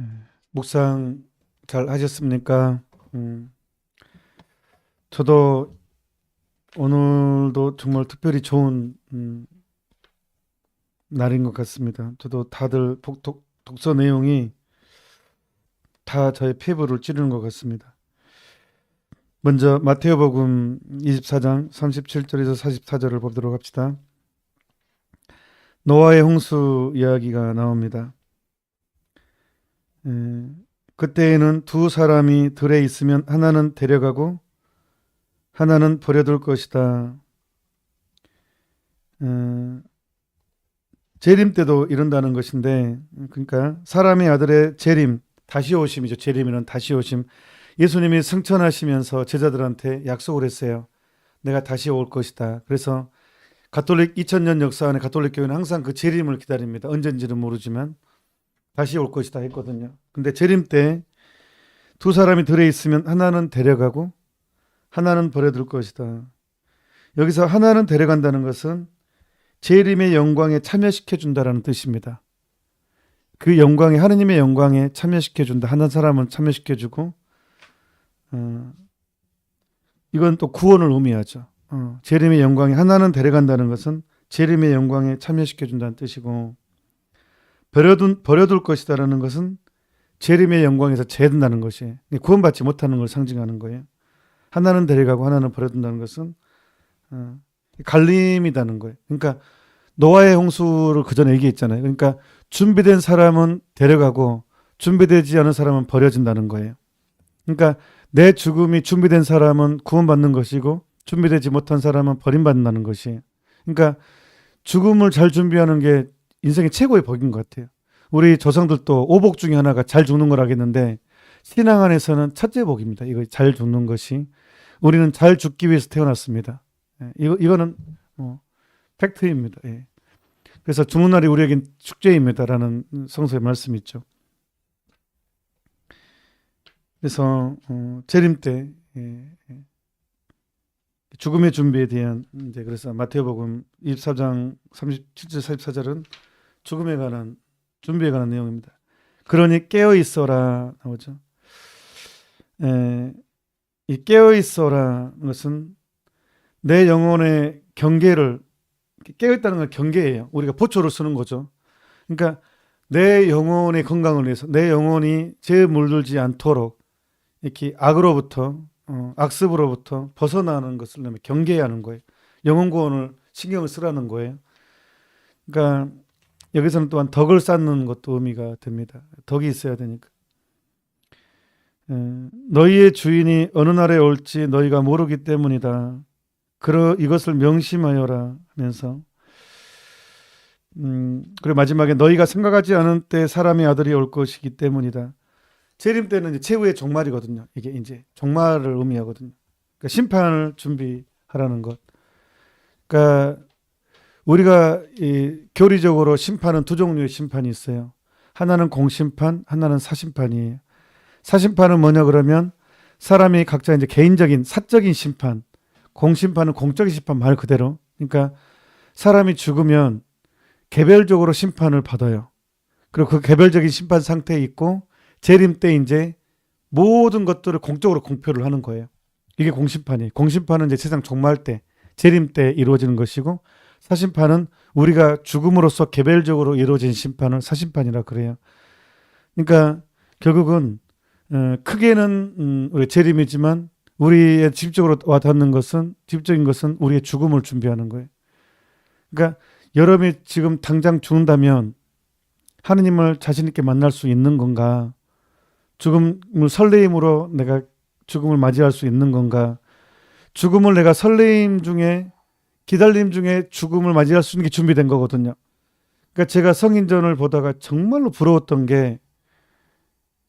예, 묵상 잘 하셨습니까? 저도 오늘도 정말 특별히 좋은 날인 것 같습니다. 저도 다들 독서 내용이 다 저의 피부를 찌르는 것 같습니다. 먼저 마태오복음 24장 37절에서 44절을 보도록 합시다. 노아의 홍수 이야기가 나옵니다. 예, 그때에는 두 사람이 들에 있으면 하나는 데려가고 하나는 버려둘 것이다. 어, 재림 때도 이런다는 것인데, 그러니까 사람의 아들의 재림, 다시 오심이죠. 재림이란 다시 오심. 예수님이 승천하시면서 제자들한테 약속을 했어요. 내가 다시 올 것이다. 그래서 가톨릭 2000년 역사 안에 가톨릭 교회는 항상 그 재림을 기다립니다. 언젠지는 모르지만 다시 올 것이다 했거든요. 근데 재림 때 두 사람이 들에 있으면 하나는 데려가고 하나는 버려둘 것이다. 여기서 하나는 데려간다는 것은 재림의 영광에 참여시켜 준다라는 뜻입니다. 그 영광에, 하느님의 영광에 참여시켜 준다. 한 사람은 참여시켜 주고, 이건 또 구원을 의미하죠. 재림의 영광에 하나는 데려간다는 것은 재림의 영광에 참여시켜 준다는 뜻이고, 버려둘 것이다라는 것은 재림의 영광에서 제든다는 것이 구원받지 못하는 걸 상징하는 거예요. 하나는 데려가고 하나는 버려둔다는 것은 갈림이라는 거예요. 그러니까 노아의 홍수를 그 전에 얘기했잖아요. 그러니까 준비된 사람은 데려가고 준비되지 않은 사람은 버려진다는 거예요. 그러니까 내 죽음이 준비된 사람은 구원받는 것이고 준비되지 못한 사람은 버림받는다는 것이에요. 그러니까 죽음을 잘 준비하는 게 인생의 최고의 복인 것 같아요. 우리 조상들도 오복 중에 하나가 잘 죽는 거라겠는데 신앙 안에서는 첫째 복입니다. 이거 잘 죽는 것이. 우리는 잘 죽기 위해서 태어났습니다. 이거는 팩트입니다. 예. 그래서 죽는 날이 우리에겐 축제입니다라는 성서의 말씀이 있죠. 그래서 재림 때 죽음의 준비에 대한 이제 그래서 마태복음 24장 37절 44절은 죽음에 관한 준비에 관한 내용입니다. 그러니 깨어 있어라 나오죠. 이 깨어 있어라 것은 내 영혼의 경계를 깨어있다는 건 경계예요. 우리가 보초를 쓰는 거죠. 그러니까 내 영혼의 건강을 위해서 내 영혼이 죄에 물들지 않도록 이렇게 악으로부터 악습으로부터 벗어나는 것을 경계하는 거예요. 영혼 구원을 신경을 쓰라는 거예요. 그러니까 여기서는 또한 덕을 쌓는 것도 의미가 됩니다. 덕이 있어야 되니까. 너희의 주인이 어느 날에 올지 너희가 모르기 때문이다. 이것을 명심하여라 하면서 그리고 마지막에 너희가 생각하지 않은 때 사람의 아들이 올 것이기 때문이다. 재림 때는 이제 최후의 종말이거든요. 이게 이제 종말을 의미하거든요. 그러니까 심판을 준비하라는 것. 그러니까 우리가 교리적으로 심판은 두 종류의 심판이 있어요. 하나는 공심판, 하나는 사심판이에요. 사심판은 뭐냐 그러면 사람이 각자 이제 개인적인 사적인 심판, 공심판은 공적인 심판 말 그대로. 그러니까 사람이 죽으면 개별적으로 심판을 받아요. 그리고 그 개별적인 심판 상태에 있고 재림 때 이제 모든 것들을 공적으로 공표를 하는 거예요. 이게 공심판이에요. 공심판은 이제 세상 종말 때, 재림 때 이루어지는 것이고 사심판은 우리가 죽음으로써 개별적으로 이루어진 심판을 사심판이라 그래요. 그러니까 결국은 크게는 우리 재림이지만 우리의 직접적으로 와닿는 것은 직접적인 것은 우리의 죽음을 준비하는 거예요. 그러니까 여러분이 지금 당장 죽는다면 하느님을 자신 있게 만날 수 있는 건가? 죽음을 설레임으로 내가 죽음을 맞이할 수 있는 건가? 죽음을 내가 설레임 중에 기다림 중에 죽음을 맞이할 수 있는 게 준비된 거거든요. 그러니까 제가 성인전을 보다가 정말로 부러웠던 게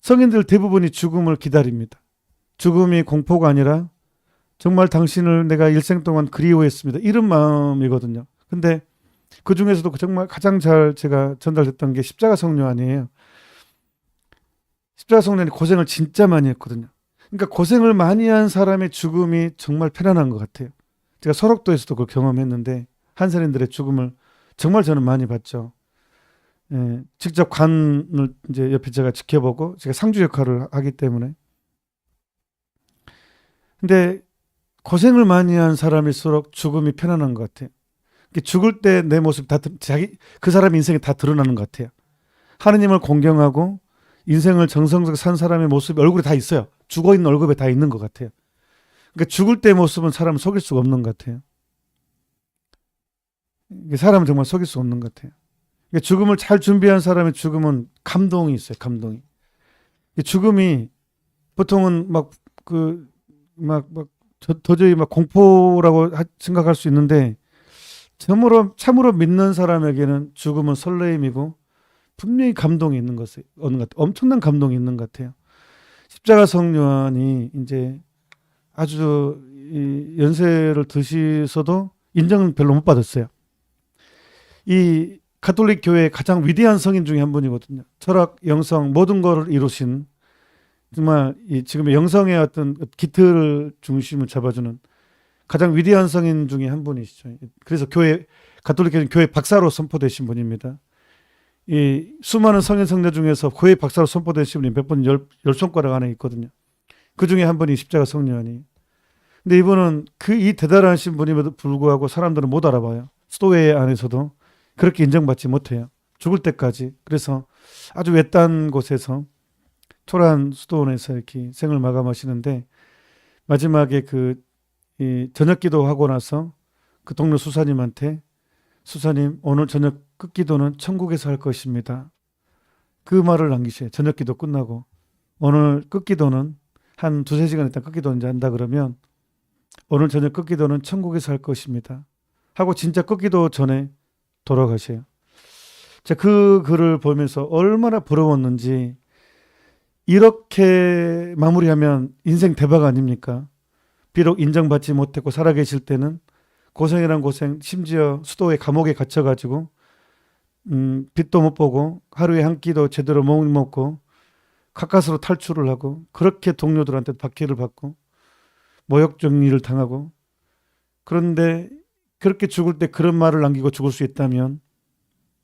성인들 대부분이 죽음을 기다립니다. 죽음이 공포가 아니라 정말 당신을 내가 일생 동안 그리워했습니다. 이런 마음이거든요. 근데 그 중에서도 정말 가장 잘 제가 전달됐던 게 십자가 성녀 아니에요. 십자가 성녀는 고생을 진짜 많이 했거든요. 그러니까 고생을 많이 한 사람의 죽음이 정말 편안한 것 같아요. 제가 설옥도에서도 그걸 경험했는데 한산인들의 죽음을 정말 저는 많이 봤죠. 직접 관을 이제 옆에 제가 지켜보고 제가 상주 역할을 하기 때문에. 근데 고생을 많이 한 사람일수록 죽음이 편안한 것 같아요. 죽을 때 내 모습 다 그 사람 인생이 다 드러나는 것 같아요. 하느님을 공경하고 인생을 정성스럽게 산 사람의 모습이 얼굴에 다 있어요. 죽어 있는 얼굴에 다 있는 것 같아요. 그러니까 죽을 때 모습은 사람을 속일 수가 없는 것 같아요. 사람은 정말 속일 수 없는 것 같아요. 그러니까 죽음을 잘 준비한 사람의 죽음은 감동이 있어요. 감동이. 죽음이 보통은 도저히 공포라고 생각할 수 있는데 참으로 믿는 사람에게는 죽음은 설레임이고 분명히 감동이 있는 것이 엄청난 감동이 있는 것 같아요. 십자가 성요한이 이제 아주 연세를 드시서도 인정은 별로 못 받았어요. 이 가톨릭 교회의 가장 위대한 성인 중에 한 분이거든요. 철학, 영성 모든 것을 이루신 정말 지금의 영성의 어떤 기틀 중심을 잡아주는 가장 위대한 성인 중에 한 분이시죠. 그래서 가톨릭 교회 박사로 선포되신 분입니다. 이 수많은 성인 성자 중에서 교회 박사로 선포되신 분이 몇 분 열 손가락 안에 있거든요. 그 중에 한 분이 십자가 성요한이. 근데 이분은 이 대단하신 분임에도 불구하고 사람들은 못 알아봐요. 스토웨 안에서도 그렇게 인정받지 못해요. 죽을 때까지. 그래서 아주 외딴 곳에서 초라한 수도원에서 이렇게 생을 마감하시는데 마지막에 저녁 기도하고 나서 그 동료 수사님한테 수사님 오늘 저녁 끝기도는 천국에서 할 것입니다. 그 말을 남기셔요. 저녁 기도 끝나고 오늘 끝기도는 한 2-3시간 있다 끝기도 이제 한다 그러면 오늘 저녁 끝기도는 천국에서 할 것입니다. 하고 진짜 끝기도 전에 돌아가셔요. 제가 그 글을 보면서 얼마나 부러웠는지 이렇게 마무리하면 인생 대박 아닙니까? 비록 인정받지 못했고 살아계실 때는 고생이란 고생, 심지어 수도의 감옥에 갇혀가지고 빛도 못 보고 하루에 한 끼도 제대로 못 먹고 가까스로 탈출을 하고 그렇게 동료들한테 박해를 받고 모욕 정리를 당하고 그런데 그렇게 죽을 때 그런 말을 남기고 죽을 수 있다면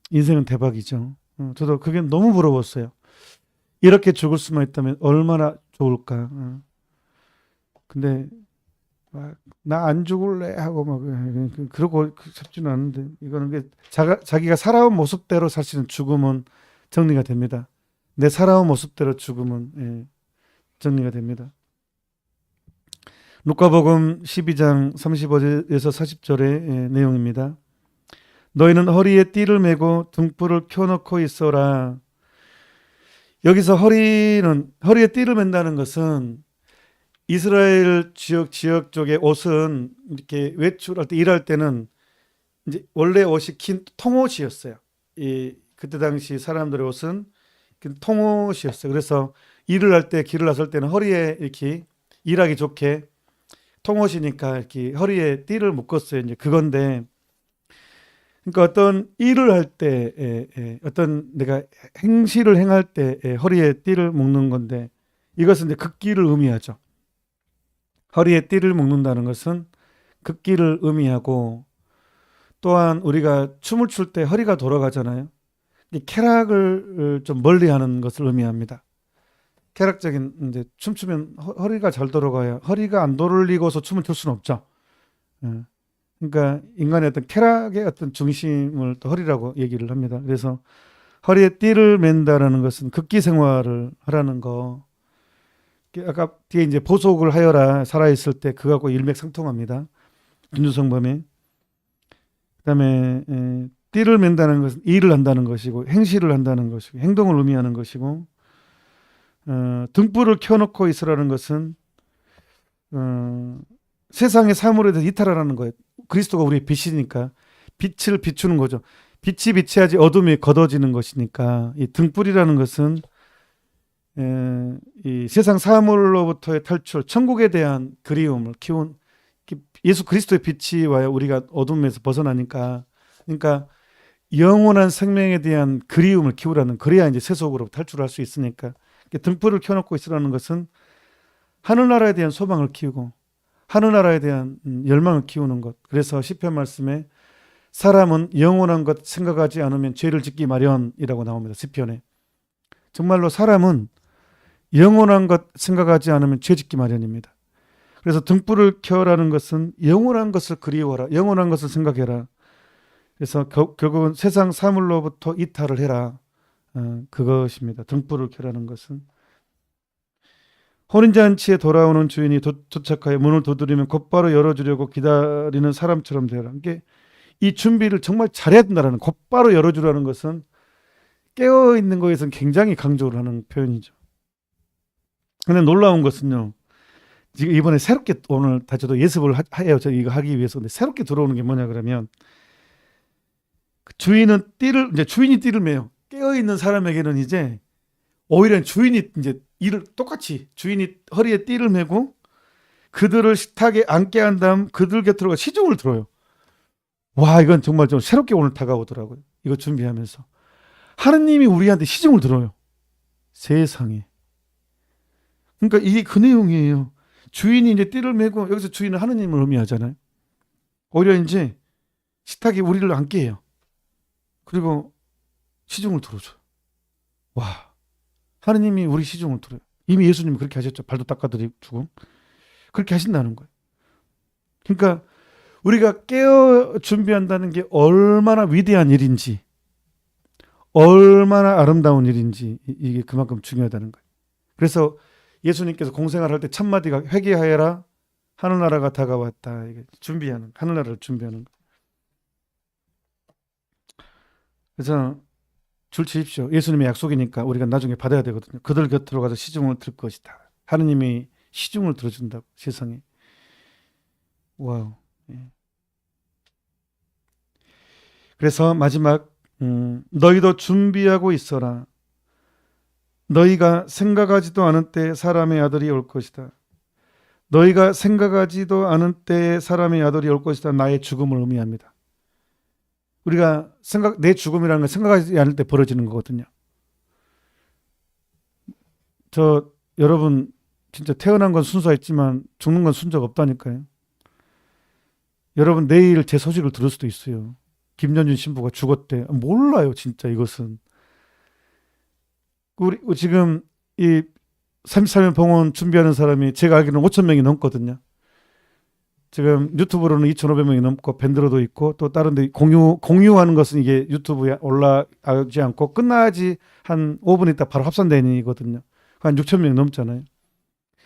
인생은 대박이죠. 저도 그게 너무 부러웠어요. 이렇게 죽을 수만 있다면 얼마나 좋을까. 근데 나 안 죽을래 하고 그러고 싶지는 않은데 이거는 자기가 살아온 모습대로 사실은 죽음은 정리가 됩니다. 내 살아온 모습대로 죽음은 정리가 됩니다. 루카복음 12장 35절에서 40절의 내용입니다. 너희는 허리에 띠를 메고 등불을 켜놓고 있어라. 여기서 허리에 띠를 맨다는 것은 이스라엘 지역 쪽의 옷은 이렇게 외출할 때 일할 때는 이제 원래 옷이 긴 통옷이었어요. 그때 당시 사람들의 옷은 통옷이었어요. 그래서 일을 할 때 길을 나설 때는 허리에 이렇게 일하기 좋게 통옷이니까 이렇게 허리에 띠를 묶었어요. 이제 그건데 그러니까 어떤 일을 할 때 어떤 내가 행실을 행할 때 허리에 띠를 묶는 건데 이것은 이제 극기를 의미하죠. 허리에 띠를 묶는다는 것은 극기를 의미하고 또한 우리가 춤을 출 때 허리가 돌아가잖아요. 쾌락을 좀 멀리하는 것을 의미합니다. 쾌락적인 이제 춤추면 허리가 잘 돌아가야 허리가 안 돌리고서 춤을 출 수는 없죠. 그러니까 인간의 어떤 쾌락의 어떤 중심을 또 허리라고 얘기를 합니다. 그래서 허리에 띠를 맨다라는 것은 극기 생활을 하라는 거. 아까 뒤에 이제 보속을 하여라 살아있을 때 그거하고 일맥상통합니다. 준주성범에. 그다음에 띠를 맨다는 것은 일을 한다는 것이고 행실을 한다는 것이고 행동을 의미하는 것이고 등불을 켜놓고 있으라는 것은 세상의 사물에 대해서 이탈하라는 거예요. 그리스도가 우리의 빛이니까 빛을 비추는 거죠. 빛이 비치야지 어둠이 걷어지는 것이니까 이 등불이라는 것은 이 세상 사물로부터의 탈출, 천국에 대한 그리움을 키운 예수 그리스도의 빛이 와야 우리가 어둠에서 벗어나니까 그러니까 영원한 생명에 대한 그리움을 키우라는 그래야 이제 세속으로 탈출할 수 있으니까 등불을 켜놓고 있으라는 것은 하늘나라에 대한 소망을 키우고 하늘나라에 대한 열망을 키우는 것. 그래서 시편 말씀에 사람은 영원한 것 생각하지 않으면 죄를 짓기 마련이라고 나옵니다. 시편에. 정말로 사람은 영원한 것 생각하지 않으면 죄 짓기 마련입니다. 그래서 등불을 켜라는 것은 영원한 것을 그리워라. 영원한 것을 생각해라. 그래서 결국은 세상 사물로부터 이탈을 해라. 그것입니다. 등불을 켜라는 것은. 혼인잔치에 돌아오는 주인이 도착하여 문을 두드리면 곧바로 열어주려고 기다리는 사람처럼 되라. 이게 이 준비를 정말 잘해야 된다는, 곧바로 열어주라는 것은 깨어있는 것에서는 굉장히 강조를 하는 표현이죠. 근데 놀라운 것은요, 지금 이번에 새롭게 오늘 다 저도 예습을 해요. 저 이거 하기 위해서. 근데 새롭게 들어오는 게 뭐냐 그러면, 주인은 주인이 띠를 매요. 깨어있는 사람에게는 이제 오히려 주인이 이제 이를 똑같이 주인이 허리에 띠를 매고 그들을 식탁에 앉게 한 다음 그들 곁으로 가 시중을 들어요. 와, 이건 정말 좀 새롭게 오늘 다가오더라고요. 이거 준비하면서. 하느님이 우리한테 시중을 들어요. 세상에. 그러니까 이게 그 내용이에요. 주인이 이제 띠를 매고, 여기서 주인은 하느님을 의미하잖아요. 오히려 이제 식탁에 우리를 앉게 해요. 그리고 시중을 들어줘요. 와, 하느님이 우리 시중을 들어요. 이미 예수님이 그렇게 하셨죠. 발도 닦아드리고 그렇게 하신다는 거예요. 그러니까 우리가 깨어 준비한다는 게 얼마나 위대한 일인지, 얼마나 아름다운 일인지, 이게 그만큼 중요하다는 거예요. 그래서 예수님께서 공생활 할 때 첫마디가 회개하여라, 하늘나라가 다가왔다. 이게 준비하는, 하늘나라를 준비하는 거예요. 그래서 줄 치십시오. 예수님의 약속이니까 우리가 나중에 받아야 되거든요. 그들 곁으로 가서 시중을 들 것이다. 하느님이 시중을 들어준다고, 세상에. 와우. 예. 그래서 마지막, 너희도 준비하고 있어라. 너희가 생각하지도 않은 때에 사람의 아들이 올 것이다. 너희가 생각하지도 않은 때에 사람의 아들이 올 것이다. 나의 죽음을 의미합니다. 우리가 내 죽음이라는 건 생각하지 않을 때 벌어지는 거거든요. 여러분, 진짜 태어난 건 순수했지만 죽는 건 순서가 없다니까요. 여러분, 내일 제 소식을 들을 수도 있어요. 김전준 신부가 죽었대. 몰라요, 진짜 이것은. 우리 지금 이 33년 봉헌 준비하는 사람이 제가 알기로는 5천 명이 넘거든요. 지금 유튜브로는 2,500명이 넘고 밴드로도 있고 또 다른 데 공유하는 것은 이게 유튜브에 올라가지 않고 끝나지 한 5분 있다 바로 합산되니거든요. 한 6천 명 넘잖아요.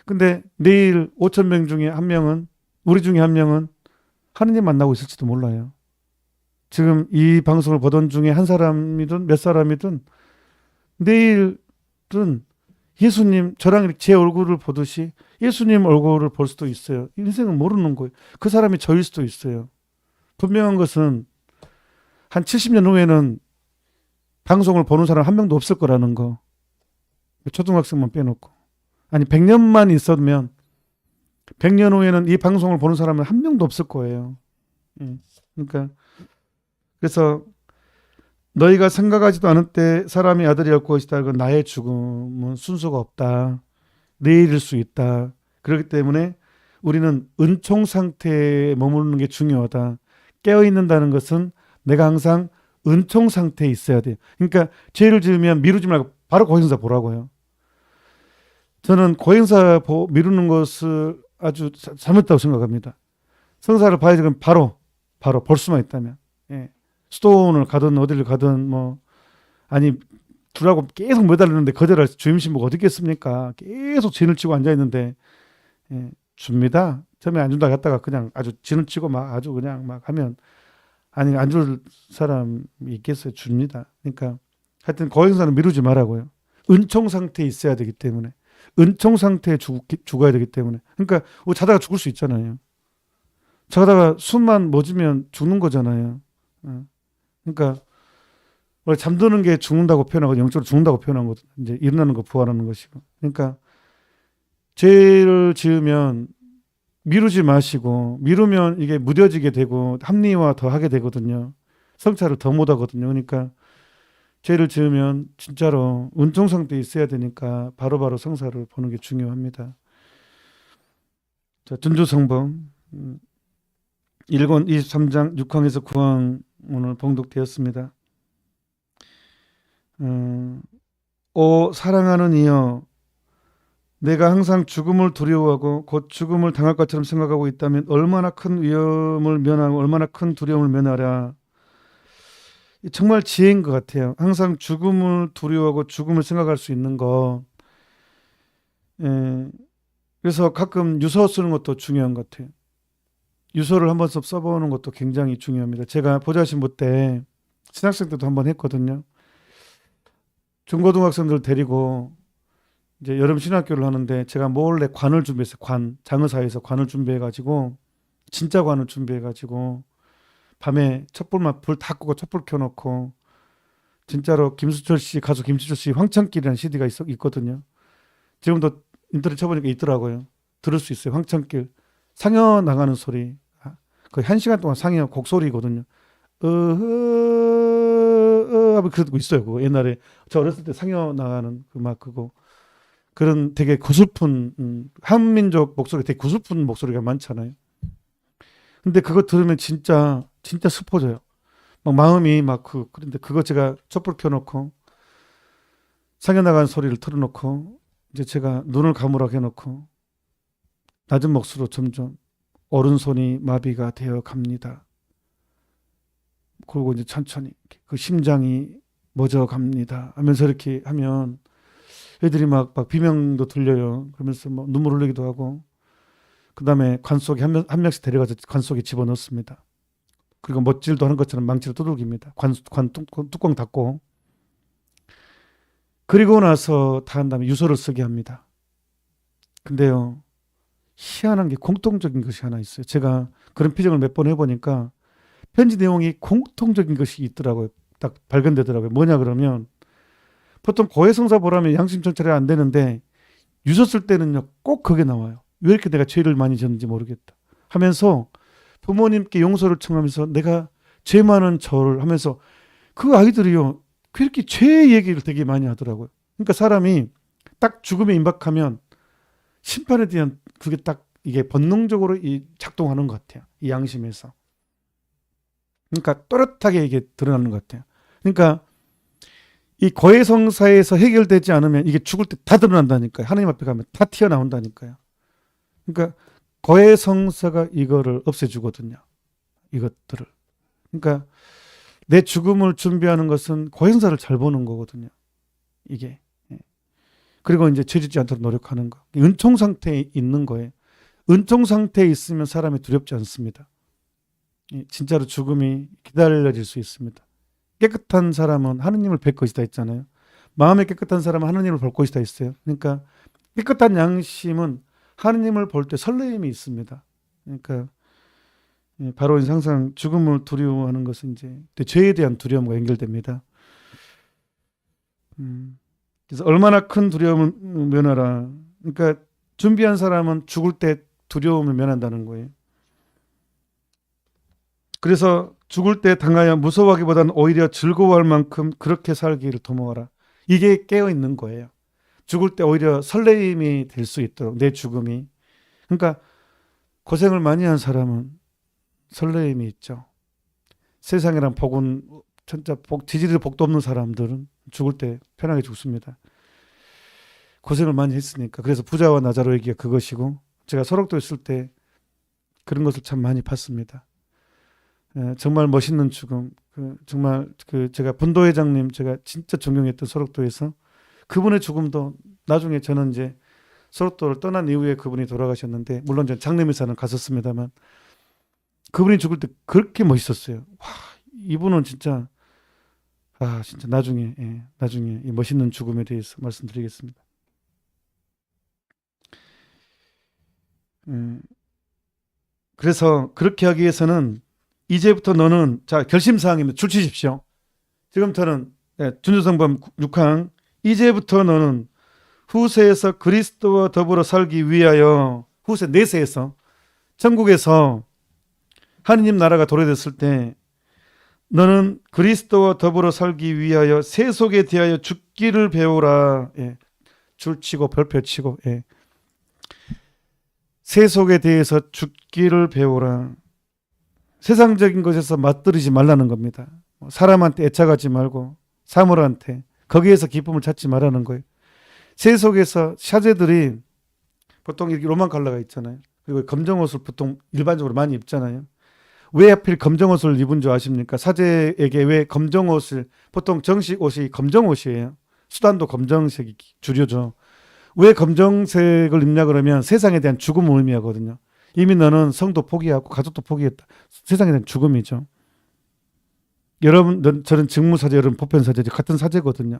근데 내일 5천 명 중에 한 명은, 우리 중에 한 명은 하느님 만나고 있을지도 몰라요. 지금 이 방송을 보던 중에 한 사람이든 몇 사람이든 내일은 예수님, 저랑 제 얼굴을 보듯이 예수님 얼굴을 볼 수도 있어요. 인생은 모르는 거예요. 그 사람이 저일 수도 있어요. 분명한 것은 한 70년 후에는 방송을 보는 사람 한 명도 없을 거라는 거. 초등학생만 빼놓고. 아니 100년만 있었으면 100년 후에는 이 방송을 보는 사람은 한 명도 없을 거예요. 그러니까 그래서 너희가 생각하지도 않은 때 사람이 아들이 올 것이다. 그건 나의 죽음은 순서가 없다. 내일일 수 있다. 그렇기 때문에 우리는 은총 상태에 머무르는 게 중요하다. 깨어있는다는 것은 내가 항상 은총 상태에 있어야 돼요. 그러니까 죄를 지으면 미루지 말고 바로 고행사 보라고요. 저는 고행사 미루는 것을 아주 잘못했다고 생각합니다. 성사를 봐야지. 그럼 바로 볼 수만 있다면. 예. 수도원을 가든 어디를 가든 아니 주라고 계속 매달리는데 거절할 주임 신부가 어디 있겠습니까? 계속 진을 치고 앉아 있는데 줍니다. 처음에 안 준다 갔다가 그냥 아주 진을 치고 막 아주 그냥 막 하면 아니 안 줄 사람이 있겠어요? 줍니다. 그러니까 하여튼 고행사는 미루지 말라고요. 은총 상태에 있어야 되기 때문에, 은총 상태에 죽어야 되기 때문에. 그러니까 자다가 죽을 수 있잖아요. 자다가 숨만 멎으면 죽는 거잖아요. 그러니까 원래 잠드는 게 죽는다고 표현하고 영적으로 죽는다고 표현한 거거든요. 이제 일어나는 거 부활하는 것이고. 그러니까 죄를 지으면 미루지 마시고, 미루면 이게 무뎌지게 되고 합리화 더 하게 되거든요. 성찰을 더 못 하거든요. 그러니까 죄를 지으면 진짜로 은총 상태에 있어야 되니까 바로바로 성사를 보는 게 중요합니다. 자, 전조성범 1권 23장 6항에서 9항 오늘 봉독되었습니다. 오 사랑하는 이여, 내가 항상 죽음을 두려워하고 곧 죽음을 당할 것처럼 생각하고 있다면 얼마나 큰 위험을 면하고 얼마나 큰 두려움을 면하랴. 정말 지혜인 것 같아요. 항상 죽음을 두려워하고 죽음을 생각할 수 있는 거. 예. 그래서 가끔 유서 쓰는 것도 중요한 것 같아요. 유서를 한번 써보는 것도 굉장히 중요합니다. 제가 보좌신부 때 신학생 때도 한번 했거든요. 중고등학생들 데리고 이제 여름 신학교를 하는데 제가 몰래 관을 준비했어요. 장의사에서 관을 준비해가지고 진짜 관을 준비해가지고 밤에 촛불만 불 다 끄고 촛불 켜놓고 진짜로 김수철 씨 가수 김수철 씨 황천길이라는 CD가 있거든요. 지금도 인터넷 쳐보니까 있더라고요. 들을 수 있어요. 황천길 상여 나가는 소리 거의 1시간 동안 상여 곡소리거든요. 하면 그러고 있어요. 그거 옛날에 저 어렸을 때 상여 나가는 그 막 그거 그런 되게 고슬픈 한민족 목소리 되게 고슬픈 목소리가 많잖아요. 근데 그거 들으면 진짜 슬퍼져요. 막 마음이 막 그런데 그거 제가 촛불 켜놓고 상여 나가는 소리를 틀어놓고 이제 제가 눈을 감으라고 해놓고 낮은 목소리로 점점 오른손이 마비가 되어 갑니다. 그리고 이제 천천히 그 심장이 멎어 갑니다 하면서 이렇게 하면 애들이 막 비명도 들려요. 그러면서 뭐 눈물 흘리기도 하고 그 다음에 관 속에 한 명씩 데려가서 관 속에 집어넣습니다. 그리고 못질도 하는 것처럼 망치로 두들깁니다. 관 뚜껑 닫고 그리고 나서 다 한 다음에 유서를 쓰게 합니다. 근데요 희한한 게 공통적인 것이 하나 있어요. 제가 그런 피정을 몇 번 해보니까 편지 내용이 공통적인 것이 있더라고요. 딱 발견되더라고요. 뭐냐 그러면 보통 고해성사 보라면 양심천철이 안 되는데 유서 쓸 때는요 꼭 그게 나와요. 왜 이렇게 내가 죄를 많이 졌는지 모르겠다 하면서 부모님께 용서를 청하면서 내가 죄 많은 저를 하면서 그 아이들이요 그렇게 죄 얘기를 되게 많이 하더라고요. 그러니까 사람이 딱 죽음에 임박하면 심판에 대한 그게 딱 이게 본능적으로 작동하는 것 같아요. 이 양심에서. 그러니까 또렷하게 이게 드러나는 것 같아요. 그러니까 이 고해성사에서 해결되지 않으면 이게 죽을 때 다 드러난다니까요. 하나님 앞에 가면 다 튀어나온다니까요. 그러니까 고해성사가 이거를 없애주거든요. 이것들을. 그러니까 내 죽음을 준비하는 것은 고해성사를 잘 보는 거거든요. 이게. 그리고 이제 죄짓지 않도록 노력하는 거. 은총 상태에 있는 거예요. 은총 상태에 있으면 사람이 두렵지 않습니다. 진짜로 죽음이 기다려질 수 있습니다. 깨끗한 사람은 하느님을 뵐 것이다 했잖아요. 마음이 깨끗한 사람은 하느님을 볼 것이다 했어요. 그러니까 깨끗한 양심은 하느님을 볼 때 설레임이 있습니다. 그러니까 바로 항상 죽음을 두려워하는 것은 이제 죄에 대한 두려움과 연결됩니다. 그래서 얼마나 큰 두려움을 면하라. 그러니까 준비한 사람은 죽을 때 두려움을 면한다는 거예요. 그래서 죽을 때 당하여 무서워하기보다는 오히려 즐거워할 만큼 그렇게 살기를 도모하라. 이게 깨어있는 거예요. 죽을 때 오히려 설레임이 될 수 있도록 내 죽음이. 그러니까 고생을 많이 한 사람은 설레임이 있죠. 세상이란 복은 진짜 지지리 복도 없는 사람들은 죽을 때 편하게 죽습니다. 고생을 많이 했으니까. 그래서 부자와 나자로 얘기가 그것이고 제가 설옥도에 있을 때 그런 것을 참 많이 봤습니다. 정말 멋있는 죽음. 정말 제가 분도회장님 제가 진짜 존경했던 설옥도에서 그분의 죽음도 나중에 저는 이제 설옥도를 떠난 이후에 그분이 돌아가셨는데 물론 저는 장례미사는 갔었습니다만 그분이 죽을 때 그렇게 멋있었어요. 와, 이분은 진짜 진짜 나중에 이 멋있는 죽음에 대해서 말씀드리겠습니다. 그래서 그렇게 하기 위해서는 이제부터 너는 자 결심사항입니다. 줄치십시오. 지금부터는 준주성범 6항 이제부터 너는 후세에서 그리스도와 더불어 살기 위하여 후세 내세에서 천국에서 하느님 나라가 도래됐을 때 너는 그리스도와 더불어 살기 위하여 세속에 대하여 죽기를 배우라. 줄치고 별표치고 세속에 대해서 죽기를 배우라. 세상적인 것에서 맞들이지 말라는 겁니다. 사람한테 애착하지 말고 사물한테 거기에서 기쁨을 찾지 말라는 거예요. 세속에서 샤제들이 보통 이렇게 로만 컬러가 있잖아요. 그리고 검정 옷을 보통 일반적으로 많이 입잖아요. 왜 하필 검정 옷을 입은 줄 아십니까? 사제에게 왜 검정 옷을, 보통 정식 옷이 검정 옷이에요. 수단도 검정색이 주류죠. 왜 검정색을 입냐 그러면 세상에 대한 죽음을 의미하거든요. 이미 너는 성도 포기하고 가족도 포기했다. 세상에 대한 죽음이죠. 여러분, 저는 직무사제, 여러분 보편사제, 같은 사제거든요.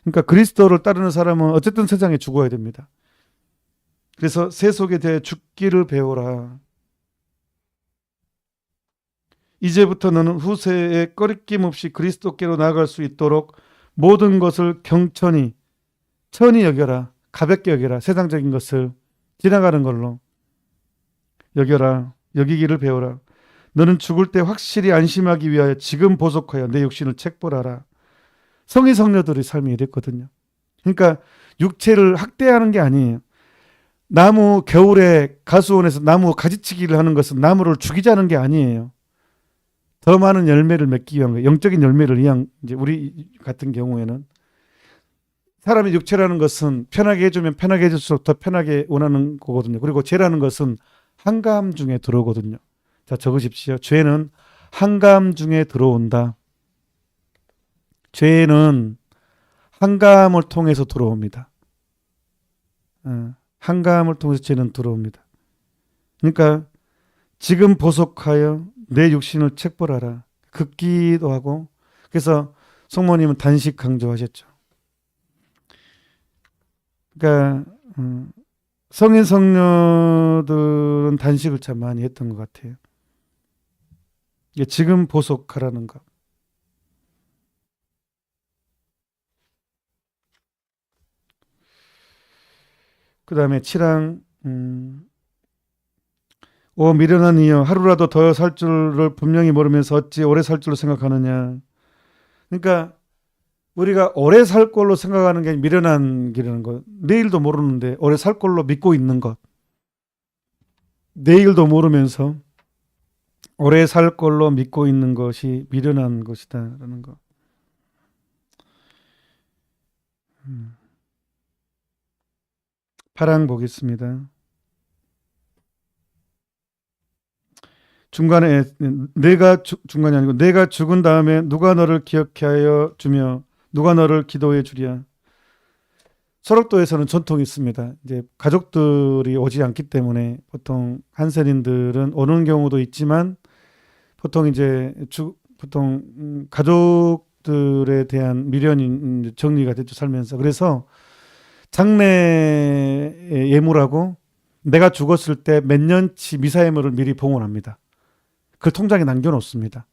그러니까 그리스도를 따르는 사람은 어쨌든 세상에 죽어야 됩니다. 그래서 세속에 대해 죽기를 배우라. 이제부터 너는 후세에 꺼리낌 없이 그리스도께로 나아갈 수 있도록 모든 것을 경천히, 천히 여겨라. 가볍게 여겨라. 세상적인 것을 지나가는 걸로 여겨라. 여기기를 배워라. 너는 죽을 때 확실히 안심하기 위하여 지금 보속하여 내 육신을 책벌하라. 성인 성녀들의 삶이 이랬거든요. 그러니까 육체를 학대하는 게 아니에요. 나무 겨울에 가수원에서 나무 가지치기를 하는 것은 나무를 죽이자는 게 아니에요. 더 많은 열매를 맺기 위한 거예요. 영적인 열매를 위한, 이제 우리 같은 경우에는 사람의 육체라는 것은 편하게 해주면 편하게 해줄수록 더 편하게 원하는 거거든요. 그리고 죄라는 것은 한가함 중에 들어오거든요. 자, 적으십시오. 죄는 한가함 중에 들어온다. 죄는 한가함을 통해서 들어옵니다. 한가함을 통해서 죄는 들어옵니다. 그러니까 지금 보속하여 내 육신을 책벌하라. 긋기도 하고. 그래서 성모님은 단식 강조하셨죠. 그러니까 성인 성녀들은 단식을 참 많이 했던 것 같아요. 이게 지금 보속하라는 것. 그 다음에 7항 오 미련한 이여 하루라도 더 살 줄을 분명히 모르면서 어찌 오래 살 줄로 생각하느냐. 그러니까 우리가 오래 살 걸로 생각하는 게 미련한 길이라는 것. 내일도 모르는데 오래 살 걸로 믿고 있는 것. 내일도 모르면서 오래 살 걸로 믿고 있는 것이 미련한 것이다라는 것. 파랑 보겠습니다. 중간에 중간이 아니고 내가 죽은 다음에 누가 너를 기억하여 주며 누가 너를 기도해 주랴. 소록도에서는 전통이 있습니다. 이제 가족들이 오지 않기 때문에 보통 한센인들은 오는 경우도 있지만 보통 이제 보통 가족들에 대한 미련이 정리가 됐죠, 살면서. 그래서 장례 예물하고 내가 죽었을 때 몇 년치 미사 예물을 미리 봉헌합니다. 그 통장에 남겨놓습니다.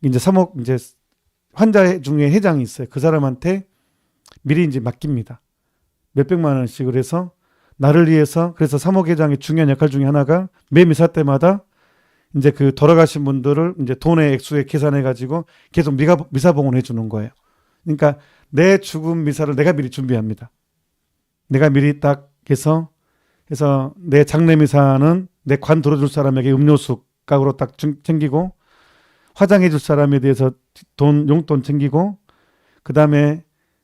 이제 이제 환자 중에 회장이 있어요. 그 사람한테 미리 이제 맡깁니다. 몇백만 원씩을 해서 나를 위해서. 그래서 사목회장의 중요한 역할 중에 하나가 매 미사 때마다 이제 그 돌아가신 분들을 이제 돈의 액수에 계산해 가지고 계속 미사 봉헌해 주는 거예요. 그러니까 내 죽음 미사를 내가 미리 준비합니다. 내가 미리 딱 해서 내 장례 미사는 내 관 들어줄 사람에게 음료수 각으로 딱 챙기고, 화장해 줄 사람에 대해서 용돈 챙기고, 그 다음에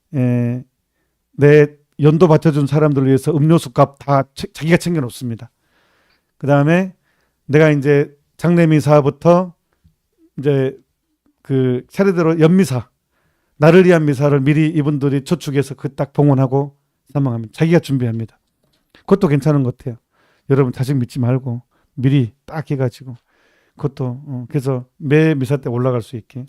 내 연도 받쳐준 사람들을 위해서 음료수 값 다 자기가 챙겨 놓습니다. 그 다음에 내가 이제 장례미사부터 이제 그 차례대로 연미사, 나를 위한 미사를 미리 이분들이 저축해서 그 딱 봉헌하고 사망합니다. 자기가 준비합니다. 그것도 괜찮은 것 같아요. 여러분 자식 믿지 말고 미리 딱 해가지고 그것도 그래서 매 미사 때 올라갈 수 있게.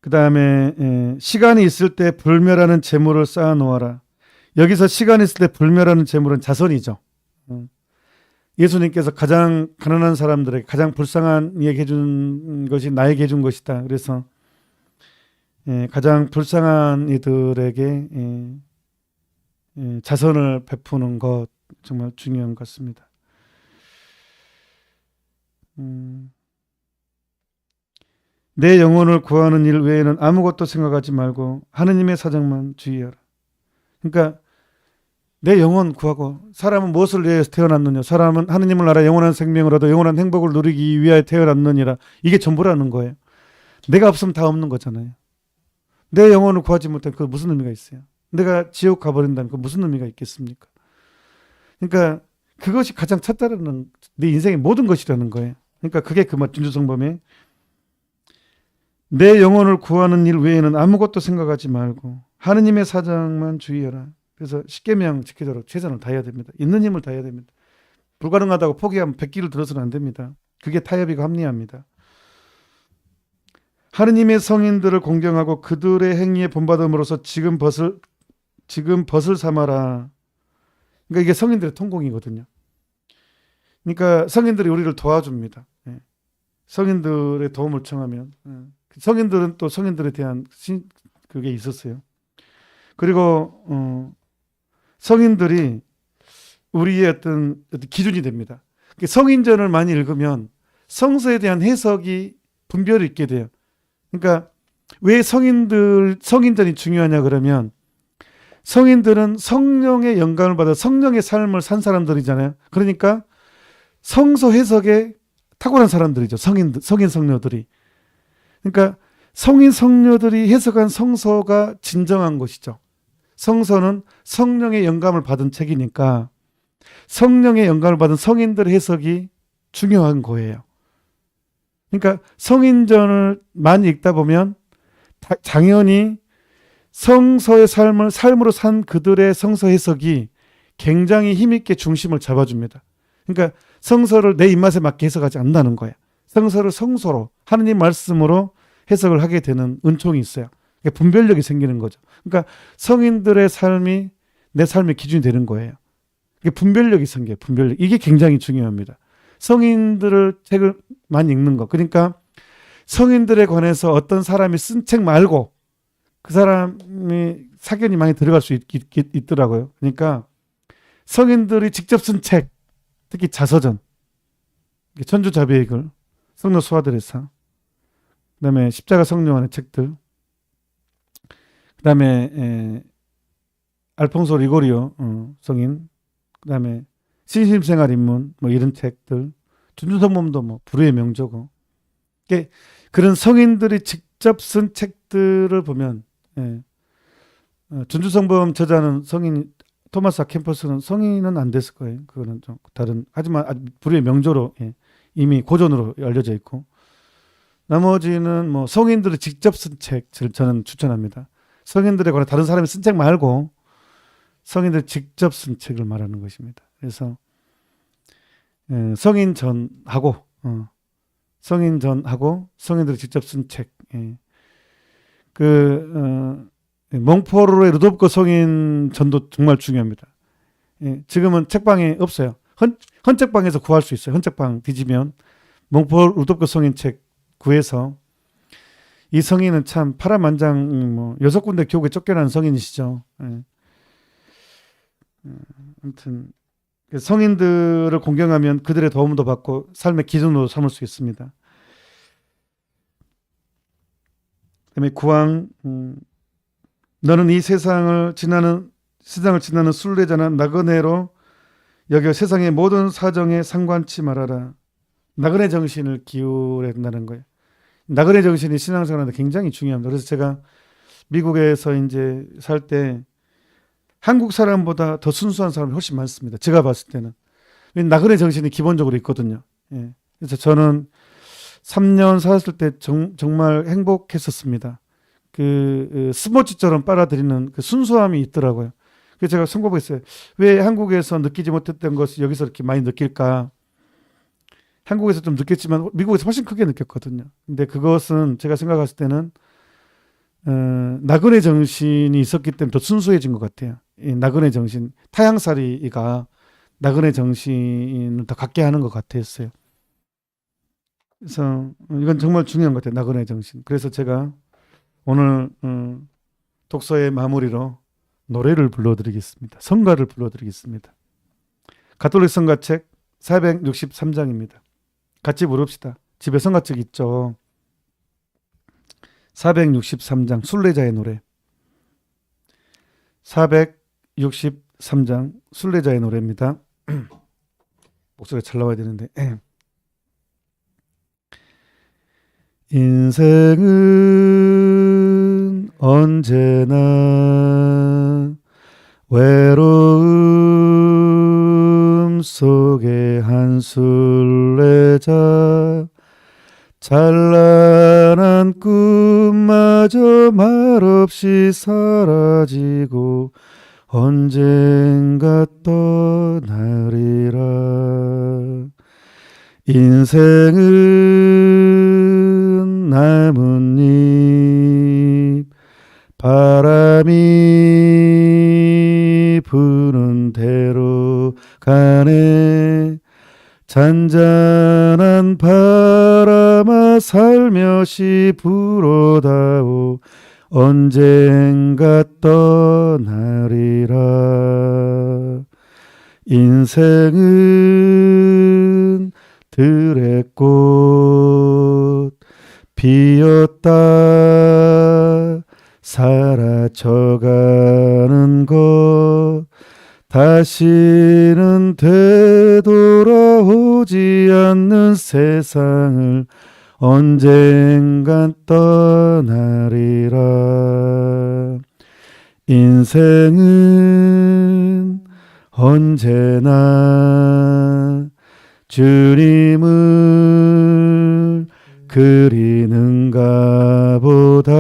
그 다음에 시간이 있을 때 불멸하는 재물을 쌓아 놓아라. 여기서 시간이 있을 때 불멸하는 재물은 자선이죠. 예수님께서 가장 가난한 사람들에게 가장 불쌍한 이에게 해준 것이 나에게 해준 것이다. 그래서 가장 불쌍한 이들에게 자선을 베푸는 것 정말 중요한 것 같습니다. 내 영혼을 구하는 일 외에는 아무것도 생각하지 말고 하느님의 사정만 주의하라. 그러니까 내 영혼 구하고 사람은 무엇을 위해서 태어났느냐 사람은 하느님을 알아 영원한 생명을 얻어 영원한 행복을 누리기 위하여 태어났느니라. 이게 전부라는 거예요. 내가 없으면 다 없는 거잖아요. 내 영혼을 구하지 못하면 그 무슨 의미가 있어요. 내가 지옥 가버린다면 그 무슨 의미가 있겠습니까. 그러니까 그것이 가장 첫째라는 내 인생의 모든 것이라는 거예요. 그러니까 그게 그 말 준주성범의 내 영혼을 구하는 일 외에는 아무것도 생각하지 말고 하느님의 사정만 주의하라. 그래서 십계명 지키도록 최선을 다해야 됩니다. 있는 힘을 다해야 됩니다. 불가능하다고 포기하면 백기를 들어서는 안 됩니다. 그게 타협이고 합리화입니다. 하느님의 성인들을 공경하고 그들의 행위에 본받음으로써 지금 벗을 삼아라. 그러니까 이게 성인들의 통공이거든요. 그러니까 성인들이 우리를 도와줍니다. 성인들의 도움을 청하면 성인들은 또 성인들에 대한 그게 있었어요. 그리고 성인들이 우리의 어떤 기준이 됩니다. 성인전을 많이 읽으면 성서에 대한 해석이 분별이 있게 돼요. 그러니까 왜 성인전이 중요하냐 그러면 성인들은 성령의 영감을 받아 성령의 삶을 산 사람들이잖아요. 그러니까 성서 해석에 탁월한 사람들이죠. 성인 성녀들이. 그러니까 성인 성녀들이 해석한 성서가 진정한 것이죠. 성서는 성령의 영감을 받은 책이니까 성령의 영감을 받은 성인들의 해석이 중요한 거예요. 그러니까 성인전을 많이 읽다 보면 당연히 성서의 삶으로 산 그들의 성서 해석이 굉장히 힘있게 중심을 잡아줍니다. 그러니까 성서를 내 입맛에 맞게 해석하지 않는다는 거예요. 성서를 성서로 하느님 말씀으로 해석을 하게 되는 은총이 있어요. 그러니까 분별력이 생기는 거죠. 그러니까 성인들의 삶이 내 삶의 기준이 되는 거예요. 분별력이 생겨요. 분별력. 이게 굉장히 중요합니다. 성인들을 책을 많이 읽는 거. 그러니까 성인들에 관해서 어떤 사람이 쓴 책 말고 그 사람이 사견이 많이 들어갈 수 있더라고요. 그러니까 성인들이 직접 쓴 책, 특히 자서전, 천주자비의 글, 성로 수아드레사, 그다음에 십자가 성령안의 책들, 그다음에 알퐁소 리고리오 성인, 그다음에 신심생활 입문 뭐 이런 책들, 준주성범도 뭐 불후의 명저고, 그런 성인들이 직접 쓴 책들을 보면 준주성범 저자는 성인 토마스 아켄퍼스는 성인은 안 됐을 거예요. 그거는 좀 다른 하지만 불후의 명저로 이미 고전으로 알려져 있고 나머지는 뭐 성인들이 직접 쓴 책을 저는 추천합니다. 성인들에 관해 다른 사람이 쓴 책 말고 성인들이 직접 쓴 책을 말하는 것입니다. 그래서 성인전하고 성인들이 직접 쓴 책, 몽포르의 루도비코 성인전도 정말 중요합니다. 지금은 책방에 없어요. 헌책방에서 구할 수 있어요. 헌책방 뒤지면 몽포르 루도비코 성인책 구해서 이 성인은 참 파란만장 뭐 6군데 교육에 쫓겨난 성인이시죠. 아무튼 성인들을 공경하면 그들의 도움도 받고 삶의 기준으로 삼을 수 있습니다. 그다음에 구왕 너는 이 세상을 지나는 순례자나 나그네로 여겨 세상의 모든 사정에 상관치 말아라. 나그네 정신을 기울여야 된다는 거예요. 나그네 정신이 신앙생활하는데 굉장히 중요합니다. 그래서 제가 미국에서 이제 살 때 한국 사람보다 더 순수한 사람이 훨씬 많습니다. 제가 봤을 때는. 나그네 정신이 기본적으로 있거든요. 그래서 저는 3년 살았을 때 정말 행복했었습니다. 스모츠처럼 빨아들이는 그 순수함이 있더라고요. 그래서 제가 선고했어요. 왜 한국에서 느끼지 못했던 것을 여기서 이렇게 많이 느낄까? 한국에서 좀 느꼈지만 미국에서 훨씬 크게 느꼈거든요. 근데 그것은 제가 생각했을 때는 나그네 정신이 있었기 때문에 더 순수해진 것 같아요. 이 나그네 정신, 타향살이가 나그네 정신을 더 갖게 하는 것 같았어요. 그래서 이건 정말 중요한 것 같아요. 나그네 정신. 그래서 제가 오늘 독서의 마무리로 노래를 불러드리겠습니다. 성가를 불러드리겠습니다. 가톨릭 성가책 463장입니다. 같이 부릅시다. 집에 성가책 있죠. 463장 순례자의 노래 463 3장 순례자의 노래입니다. 목소리가 잘 나와야 되는데. 인생은 언제나 외로움 속에 한 순례자, 찬란한 꿈마저 말없이 사라지고 언젠가 떠나리라. 인생은 나뭇잎, 바람이 부는 대로 가네. 잔잔한 바람아 살며시 불어다오 언젠가 떠나리라. 인생은 들의 꽃 피었다 사라져가는 것, 다시는 되돌아오지 않는 세상을 언젠간 떠나리라. 인생은 언제나 주님을 그리는가 보다.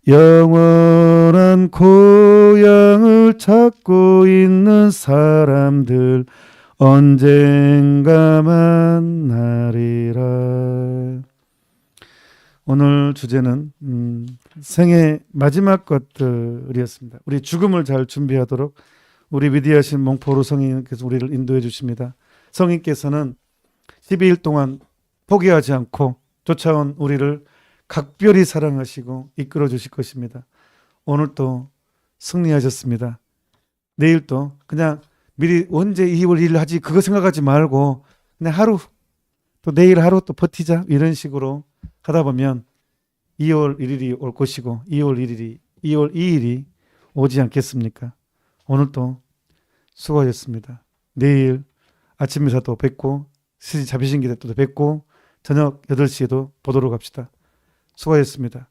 영원한 고향을 찾고 있는 사람들 언젠가 만나리라. 오늘 주제는 생애 마지막 것들이었습니다. 우리 죽음을 잘 준비하도록 우리 위대하신 몽포로 성인께서 우리를 인도해 주십니다. 성인께서는 12일 동안 포기하지 않고 쫓아온 우리를 각별히 사랑하시고 이끌어 주실 것입니다. 오늘 또 승리하셨습니다. 내일 또 그냥 미리 언제 2월 1일 하지 그거 생각하지 말고 그냥 하루 또 내일 하루 또 버티자 이런 식으로 하다 보면 2월 1일이 올 것이고 2월 2일이 오지 않겠습니까? 오늘 또 수고하셨습니다. 내일 아침 미사도 뵙고 스지 잡히신 길에 또 뵙고 저녁 8시에도 보도록 합시다. 수고하셨습니다.